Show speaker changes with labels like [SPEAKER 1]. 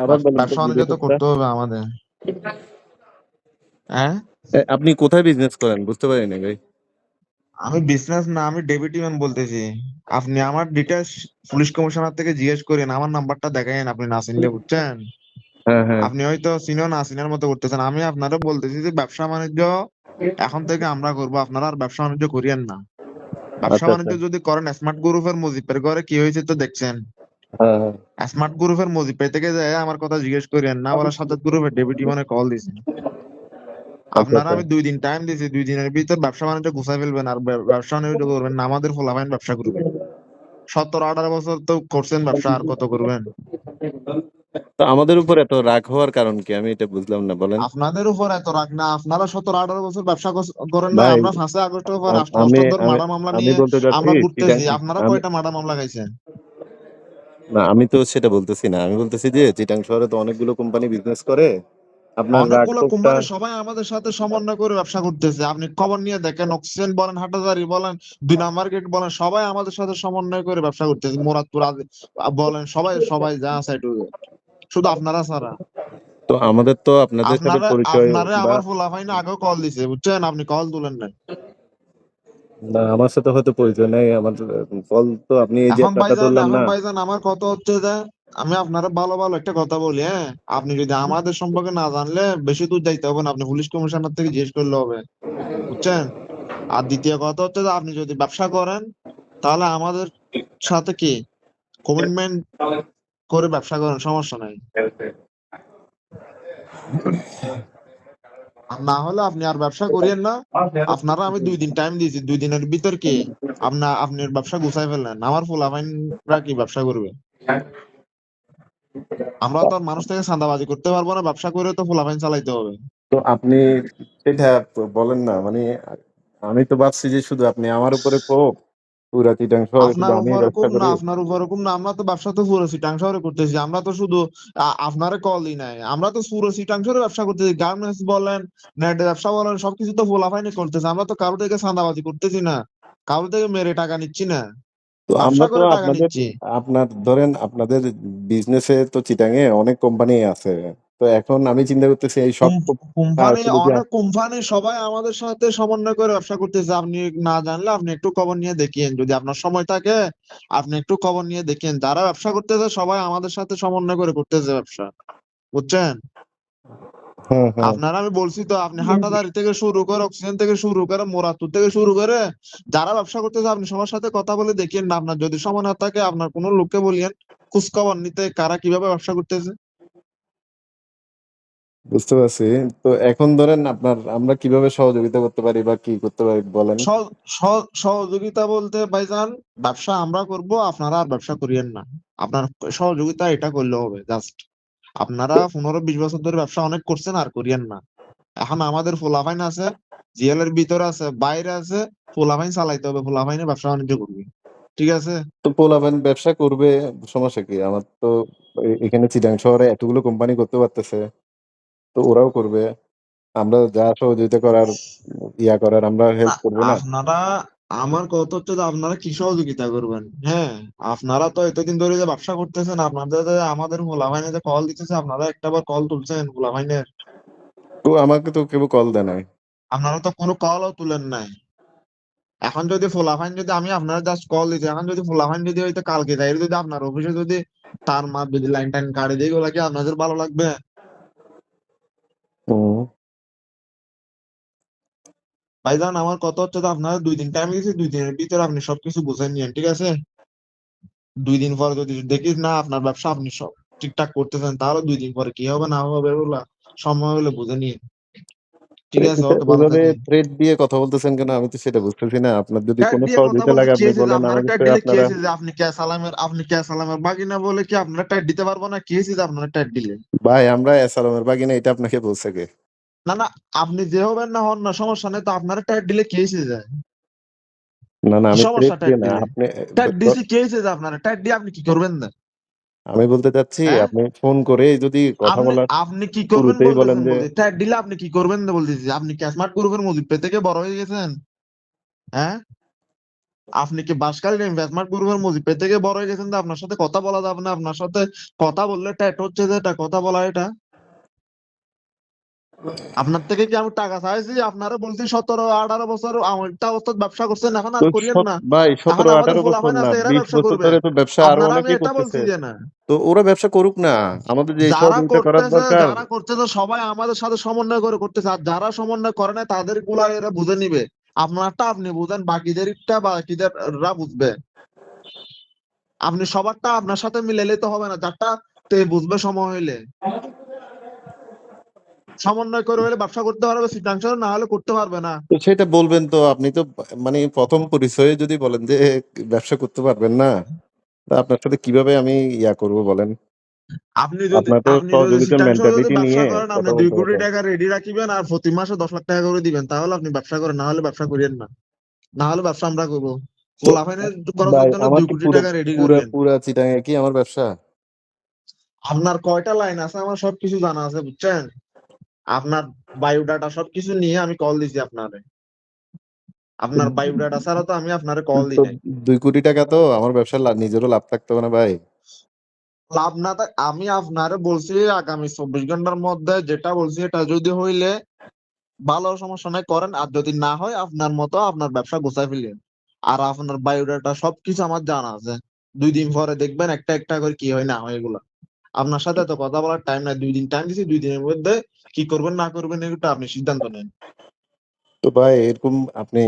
[SPEAKER 1] আবার বলেন তো
[SPEAKER 2] ব্যবসা বাণিজ্য তো
[SPEAKER 1] বিজনেসটা।
[SPEAKER 2] করতে হবে আমাদের। হ্যাঁ,
[SPEAKER 1] আপনি কোথায় বিজনেস করেন বুঝতে পারি না ভাই।
[SPEAKER 2] আমি বিজনেস না, আমি ডেবিট ম্যান বলতেছি। আপনি আমার ডিটেলস পুলিশ কমিশনার থেকে জিজ্ঞেস করেন, আমার নাম্বারটা দেখাইন, আপনি না চিনলে, বুঝছেন?
[SPEAKER 1] হ্যাঁ হ্যাঁ।
[SPEAKER 2] আপনি হয়তো চিনো না চিনার মতো করতেছেন। আমি আপনারা বলতেছি যে ব্যবসা বাণিজ্য এখন থেকে আমরা করব, আপনারা আর ব্যবসা বাণিজ্য করিয়েন না। ব্যবসা
[SPEAKER 1] আচ্ছা আচ্ছা।
[SPEAKER 2] বাণিজ্য যদি করেন, স্মার্ট গ্রুপের মুজিবের ঘরে কি হয়েছে তো দেখছেন।
[SPEAKER 1] হ্যাঁ হ্যাঁ।
[SPEAKER 2] স্মার্ট গ্রুপের মুজিব থেকে যায় আমার কথা জিজ্ঞেস করেন না, বলা সাজ্জাদ গ্রুপের ডেবিটি মানে কল দিছে।
[SPEAKER 1] আচ্ছা
[SPEAKER 2] আপনারা
[SPEAKER 1] আচ্ছা।
[SPEAKER 2] আমি 2 দিন টাইম দিয়েছি, 2 দিনের ভিতর ব্যবসা বাণিজ্য গুছাই ফেলবেন, আর ব্যবসা বাণিজ্য করবেন না আমাদের ফলাফাইন ব্যবসা করবেন। 17-18 বছর তো করছেন ব্যবসা, আর কত করবেন?
[SPEAKER 1] তো আমাদের উপর এত রাগ হওয়ার কারণ কি আমি এটা বুঝলাম না, বলেন।
[SPEAKER 2] আপনাদের উপর এত রাগ না, আপনারা 17-18 বছর ব্যবসা করেন না।
[SPEAKER 1] ভাই
[SPEAKER 2] আমরা 5ই আগস্টের পর রাষ্ট্র
[SPEAKER 1] আমি
[SPEAKER 2] হস্তান্তর
[SPEAKER 1] আমি
[SPEAKER 2] মার্ডার মামলা
[SPEAKER 1] আমি
[SPEAKER 2] নিয়ে
[SPEAKER 1] বলতে চাচ্ছি
[SPEAKER 2] আমরা
[SPEAKER 1] চিটাং।
[SPEAKER 2] ঘুরতেছি, আপনারা
[SPEAKER 1] আমি
[SPEAKER 2] কয়টা মার্ডার মামলা খাইছেন?
[SPEAKER 1] না, আমি তো সেটা বলতেছি না, আমি বলতেছি যে চিটাং শহরে তো অনেকগুলো কোম্পানি বিজনেস করে, আপনার রাগ
[SPEAKER 2] অনেকগুলো
[SPEAKER 1] ক্ষোভটা।
[SPEAKER 2] কোম্পানি সবাই আমাদের সাথে সমন্বয় করে ব্যবসা করতেছে। আপনি খবর নিয়ে দেখেন, অক্সিজেন বলেন, হাটাজারি বলেন, 2 নাম্বার গেট বলেন, সবাই আমাদের সাথে সমন্বয় করে ব্যবসা করতেছে। মুরাদপুর বলেন, সবাই সবাই যা আছে একটু, শুধু আপনারা ছাড়া।
[SPEAKER 1] তো আমাদের তো আপনাদের সাথে পরিচয়
[SPEAKER 2] আপনারে
[SPEAKER 1] বা
[SPEAKER 2] আমার ফুলাফাইন আগেও কল দিছে, বুঝছেন? আপনি কল তুলেন না।
[SPEAKER 1] না, আমার সাথে হয়তো পরিচয় নাই আমার। কল তো আপনি এই যে টাকা ধরলাম
[SPEAKER 2] এখন
[SPEAKER 1] না।
[SPEAKER 2] ভাইজান আমার কথা হচ্ছে যে, আমি আপনারা ভালো ভালো একটা কথা বলি, হ্যাঁ? আপনি যদি আমাদের সম্পর্কে না জানলে বেশি দূর যাইতে হবে না, আপনি পুলিশ কমিশনার থেকে জিজ্ঞেস করলে হবে, বুঝছেন? আর দ্বিতীয় কথা হচ্ছে যে, আপনি যদি ব্যবসা করেন তাহলে আমাদের সাথে কি কমিটমেন্ট করে ব্যবসা করেন, সমস্যা নাই। আর না হলে আপনি আর ব্যবসা করিয়েন না। আপনারা আমি 2 দিন টাইম দিয়েছি, 2 দিনের ভিতর কি আপনার ব্যবসা গুছাই ফেললেন, আমার ফুলাফাইনরা কি ব্যবসা করবে? আমরা তো আর মানুষ থেকে চাঁদাবাজি করতে পারবো না, ব্যবসা করে তো ফুলাফাইন চালাইতে হবে।
[SPEAKER 1] তো আপনি সেটা তো বলেন না, মানে আমি তো ভাবছি যে শুধু আপনি আমার উপরে ক্ষোভ, পুরা চিটাং শহরে শুধু
[SPEAKER 2] আপনার
[SPEAKER 1] আমি
[SPEAKER 2] উপর
[SPEAKER 1] ব্যবসা
[SPEAKER 2] কম না,
[SPEAKER 1] করি।
[SPEAKER 2] আপনার উপর কম না, আমরা তো ব্যবসা তো পুরো চিটাং শহরে করতেছি। আমরা তো শুধু আপনারে কলই নাই, আমরা তো পুরো চিটাং শহরে ব্যবসা করতেছি। গার্মেন্টস বলেন, নেট ব্যবসা বলেন, সবকিছু তো ফুলাফাইনি করতেছি। আমরা তো কারো থেকে চাঁদাবাজি করতেছি না, কারো থেকে মেরে টাকা নিচ্ছি না,
[SPEAKER 1] তো
[SPEAKER 2] ব্যবসা
[SPEAKER 1] আমরা তো
[SPEAKER 2] করে টাকা
[SPEAKER 1] আপনাদের,
[SPEAKER 2] নিচ্ছি।
[SPEAKER 1] আপনার ধরেন আপনাদের বিজনেসে তো চিটাঙে অনেক কোম্পানি আছে। তো এখন আমি চিন্তা করতেছি এই সব
[SPEAKER 2] কোম্পানি,
[SPEAKER 1] শুধু কি
[SPEAKER 2] অনেক কোম্পানি সবাই আমাদের সাথে সমন্বয় করে ব্যবসা করতেছে। আপনি না জানলে আপনি একটু খবর নিয়ে দেখেন, যদি আপনার সময় থাকে আপনি একটু খবর নিয়ে দেখেন। যারা ব্যবসা করতেছে সবাই আমাদের সাথে সমন্বয় করে করতেছে ব্যবসা, বুঝছেন?
[SPEAKER 1] হুম হুম।
[SPEAKER 2] আপনারা আমি বলছি তো, আপনি হাটাদারি থেকে শুরু করে, অক্সিজেন থেকে শুরু করে, মোরাদপুর থেকে শুরু করে যারা ব্যবসা করতেছে আপনি সবার সাথে কথা বলে দেখেন না। আপনার যদি সময় না থাকে আপনার কোনো লোককে বলিয়েন খোঁজ খবর নিতে, কারা কিভাবে ব্যবসা করতেছে।
[SPEAKER 1] বুঝতে পারছি। তো এখন ধরেন আপনার আমরা কিভাবে সহযোগিতা করতে পারি বা কি করতে পারি বলেন।
[SPEAKER 2] সহযোগিতা বলতে ভাইজান, ব্যবসা আমরা করব, আপনারা আর ব্যবসা করিয়েন না। আপনার সহযোগিতা এটা করলে হবে জাস্ট। আপনারা 15-20 বছর ধরে ব্যবসা অনেক করছেন, আর করিয়েন না। এখন আমাদের ফুলাফাইন আছে, জিএল এর ভিতরে আছে, বাইরে আছে, ফুলাফাইন চালাইতে হবে, ফুলাফাইনে ব্যবসা বাণিজ্য করবে, ঠিক আছে?
[SPEAKER 1] তো পোলাপান ব্যবসা করবে, সমস্যা কি আমার তো। এখানে চিটাং শহরে এতগুলো কোম্পানি করতে পারতেছে, তো ওরাও করবে। আমরা যা সহযোগিতা করার, ইয়া করার আমরা
[SPEAKER 2] না,
[SPEAKER 1] হেল্প করবো না।
[SPEAKER 2] আপনারা, আমার কথা হচ্ছে যে আপনারা কি সহযোগিতা করবেন? হ্যাঁ, আপনারা তো এতদিন ধরে যে ব্যবসা করতেছেন, আপনাদের যে আমাদের ফুলাফাইনে যে কল দিতেছে, আপনারা একটাবার কল তুলছেন ফুলাফাইনের?
[SPEAKER 1] তো আমাকে তো কেউ কল দেয় নাই।
[SPEAKER 2] আপনারা তো কোনো কলও তুলেন নাই। এখন যদি ফুলাফাইন, যদি আমি আপনারা জাস্ট কল দিচ্ছি, এখন যদি ফুলাফাইন যদি হয়তো কালকে যাই, যদি আপনার অফিসে যদি তার মার যদি লাইন টাইন কাটে দিয়ে, ওগুলা কি আপনাদের ভালো লাগবে?
[SPEAKER 1] হুম।
[SPEAKER 2] ভাইজান আমার কথা হচ্ছে যে, আপনারা 2 দিন টাইম দিয়েছি, 2 দিনের ভিতরে আপনি সবকিছু বুঝে নিয়েন, ঠিক আছে? 2 দিন পরে যদি দেখিস না আপনার ব্যবসা আপনি সব ঠিকঠাক করতেছেন, তাহলে 2 দিন পরে কি হবে না হবে ওগুলা সময় হলে বুঝে নিয়ে, ঠিক আছে? ওকে, ভালো
[SPEAKER 1] ওইভাবে
[SPEAKER 2] থাকেন।
[SPEAKER 1] থ্রেট দিয়ে কথা বলতেছেন কেন, আমি তো সেটা বুঝতেছি না। আপনার যদি
[SPEAKER 2] ট্যাগ
[SPEAKER 1] কোনো
[SPEAKER 2] দিয়ে কথা
[SPEAKER 1] সহযোগিতা
[SPEAKER 2] বলতে
[SPEAKER 1] লাগে
[SPEAKER 2] কি
[SPEAKER 1] আপনি
[SPEAKER 2] হয়েছে যে,
[SPEAKER 1] বলেন
[SPEAKER 2] আপনারা
[SPEAKER 1] আমাকে,
[SPEAKER 2] ট্যাগ
[SPEAKER 1] তো
[SPEAKER 2] দিলে কি
[SPEAKER 1] আপনারা।
[SPEAKER 2] হয়েছে যে, আপনি কে সালামের বাগিনা বলে কি আপনারা ট্যাগ দিতে পারবো না? কি হয়েছে যে আপনারা ট্যাগ দিলে?
[SPEAKER 1] ভাই আমরা এসালামের বাগিনা, এটা আপনাকে বলছে কে?
[SPEAKER 2] না না, আপনি যে হবেন না হন না, সমস্যা নেই তো, আপনারা ট্যাগ দিলে কি হয়েছে যায়?
[SPEAKER 1] না না,
[SPEAKER 2] কি
[SPEAKER 1] আমি থ্রেট
[SPEAKER 2] সমস্যা ট্যাগ
[SPEAKER 1] দিয়ে না
[SPEAKER 2] দিলে?
[SPEAKER 1] আপনি।
[SPEAKER 2] ট্যাগ দিছি কি হয়েছে যে, আপনারা ট্যাগ দিয়ে আপনি কি করবেন না?
[SPEAKER 1] আমি বলতে চাচ্ছি
[SPEAKER 2] হ্যাঁ,
[SPEAKER 1] আপনি ফোন করে যদি কথা
[SPEAKER 2] আপনি
[SPEAKER 1] বলার
[SPEAKER 2] আপনি কি করবেন
[SPEAKER 1] শুরুতেই বলেন
[SPEAKER 2] বলতেছেন,
[SPEAKER 1] যে।
[SPEAKER 2] বলতে ট্যাগ দিলে আপনি কি করবেন না বলতেছি। আপনি কি স্মার্ট গ্রুপের মজিদ থেকে বড় হয়ে গেছেন? হ্যাঁ, আপনি কি বাসকালীন ইনভেস্টমেন্ট গ্রুপের মুজিব থেকে বড় হয়ে গেছেন যে আপনার সাথে কথা বলা যাবে না, আপনার সাথে কথা বললে ট্যাট হচ্ছে যে এটা কথা বলা এটা। আপনার থেকে কি আমি টাকা চাইছি? আপনারা বলছি 17-18 বছর একটা অবস্থায় ব্যবসা করছেন, এখন
[SPEAKER 1] তো
[SPEAKER 2] আর করিয়েন না।
[SPEAKER 1] ভাই
[SPEAKER 2] এখন আমাদের
[SPEAKER 1] 17-18 বছর
[SPEAKER 2] পোলাপাইন
[SPEAKER 1] না,
[SPEAKER 2] আছে, এরা
[SPEAKER 1] 20
[SPEAKER 2] ব্যবসা
[SPEAKER 1] বছর
[SPEAKER 2] করবে।
[SPEAKER 1] ধরে তো ব্যবসা আরো
[SPEAKER 2] আপনারা আমি
[SPEAKER 1] অনেকেই
[SPEAKER 2] এটা বলছি
[SPEAKER 1] করতেছে।
[SPEAKER 2] যে না,
[SPEAKER 1] তো ওরা ব্যবসা করুক না, আমাদের যে সহযোগিতা করার দরকার।
[SPEAKER 2] যারা করতেছে সবাই আমাদের সাথে সমন্বয় করে করতেছে, আর যারা সমন্বয় করে না তাদের গুলা এরা বুঝে নিবে। আপনারটা আপনি বুঝেন, বাকিদেরটা বাকিদেররা বুঝবে। আপনি সবারটা আপনার সাথে মিলাইলে তো হবে না, যারটা তে বুঝবে সময় হইলে। সমন্বয় করে হলে ব্যবসা করতে পারবে, সিদ্ধান্ত না হলে করতে পারবে না।
[SPEAKER 1] তো সেটা বলবেন তো, আপনি তো মানে প্রথম পরিচয়ে যদি বলেন যে ব্যবসা করতে পারবেন না, তা আপনার সাথে কিভাবে আমি ইয়া করব বলেন? আপনার তো
[SPEAKER 2] আপনি যদি
[SPEAKER 1] সহযোগিতার
[SPEAKER 2] সিদ্ধান্ত যদি
[SPEAKER 1] মেন্টালিটি
[SPEAKER 2] ব্যবসা
[SPEAKER 1] নিয়ে
[SPEAKER 2] করেন, আপনি
[SPEAKER 1] কথা
[SPEAKER 2] দুই
[SPEAKER 1] বলতে
[SPEAKER 2] কোটি
[SPEAKER 1] হবে।
[SPEAKER 2] টাকা রেডি রাখিবেন আর প্রতি মাসে 10 লাখ টাকা করে দিবেন, তাহলে আপনি ব্যবসা করেন, না হলে ব্যবসা করিয়েন না। না হলে ব্যবসা আমরা করবো।
[SPEAKER 1] তো
[SPEAKER 2] পোলাপাইনের খরচের
[SPEAKER 1] ভাই
[SPEAKER 2] জন্য
[SPEAKER 1] আমার
[SPEAKER 2] দুই
[SPEAKER 1] কি
[SPEAKER 2] কোটি
[SPEAKER 1] পুরো
[SPEAKER 2] টাকা রেডি
[SPEAKER 1] পুরা
[SPEAKER 2] করিয়েন।
[SPEAKER 1] পুরা চিটাঙে কি আমার ব্যবসা?
[SPEAKER 2] আপনার কয়টা লাইন আছে আমার সবকিছু জানা আছে, বুঝছেন? আপনার বায়োডাটা সবকিছু নিয়ে আমি কল দিছি আপনারে। আপনার বায়োডাটা ছাড়া তো আমি আপনারে কল
[SPEAKER 1] তো
[SPEAKER 2] দিই নাই।
[SPEAKER 1] 2 কোটি টাকা তো আমার ব্যবসার নিজেরও লাভ থাকতে হবে না ভাই?
[SPEAKER 2] লাভ না থাক, আমি আপনারে বলছি আগামী 24 ঘন্টার মধ্যে যেটা বলছি এটা যদি হইলে ভালো, সমস্যা নাই করেন, আর যদি না হয় আপনার মতো আপনার ব্যবসা গোছায় ফেলেন। আর আপনার বায়োডাটা সবকিছু আমার জানা আছে। 2 দিন পরে দেখবেন একটা একটা করে কি হয় না হয় এগুলা। আপনার সাথে তো কথা বলার টাইম নাই, 2 দিন টাইম দিছি, 2 দিনের মধ্যে কি করবেন না করবেন এটা আপনি সিদ্ধান্ত নেন।
[SPEAKER 1] তো ভাই এরকম আপনি